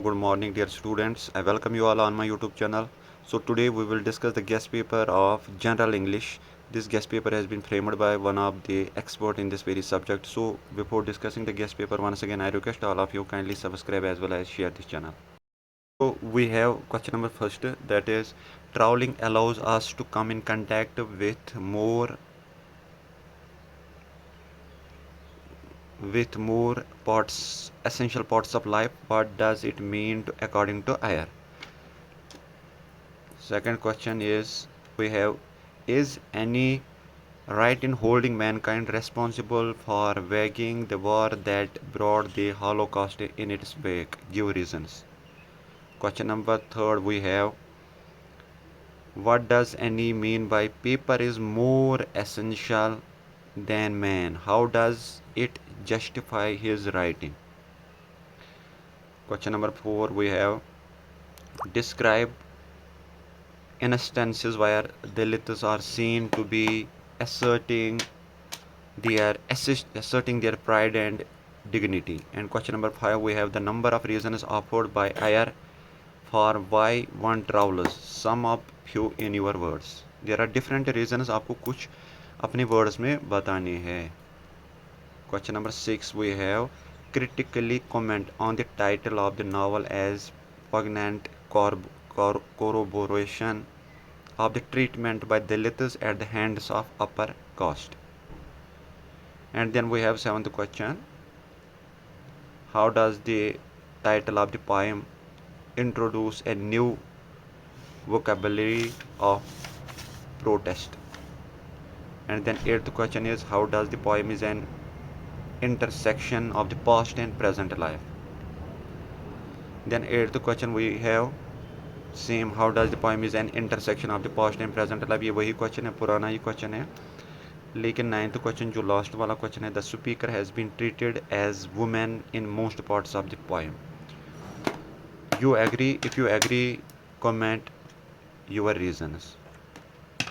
Good morning, dear students. I welcome you all on my YouTube channel. So today we will discuss the guest paper of General English. This guest paper has been framed by one of the expert in this very subject. So before discussing the guest paper, once again I request all of you kindly subscribe as well as share this channel. So we have question number first, that is traveling allows us to come in contact with more parts, essential parts of life. What does it mean according to Ayer? Second question is we have, is any right in holding mankind responsible for waging the war that brought the Holocaust in its wake? Give reasons. Question number third we have, what does any mean by paper is more essential than man? How does it justify his writing? Question number four we have, describe instances where Dalits are seen to be asserting asserting their pride and dignity. And question number 5 we have the number of reasons offered by Ayer for why one travels. Sum up few in your words. There are different reasons, आपको कुछ अपने words में बताने हैं. Question number 6 we have, critically comment on the title of the novel as poignant corroboration of the treatment by Dalits at the hands of upper caste. And then we have seventh question, how does the title of the poem introduce a new vocabulary of protest? And then eighth question is, how does the poem is an intersection of the past and present life? Then eighth question we have same, how does the poem is an intersection of the past and present life. ये वही question है, पुराना ही question है. लेकिन ninth question जो last वाला question है, the speaker has been treated as women in most parts of the poem. You agree? If you agree, comment your reasons.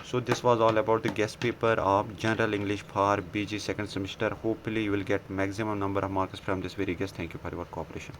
So this was all about the guest paper of General English for BG second semester. Hopefully you will get maximum number of marks from this very guest. Thank you for your cooperation.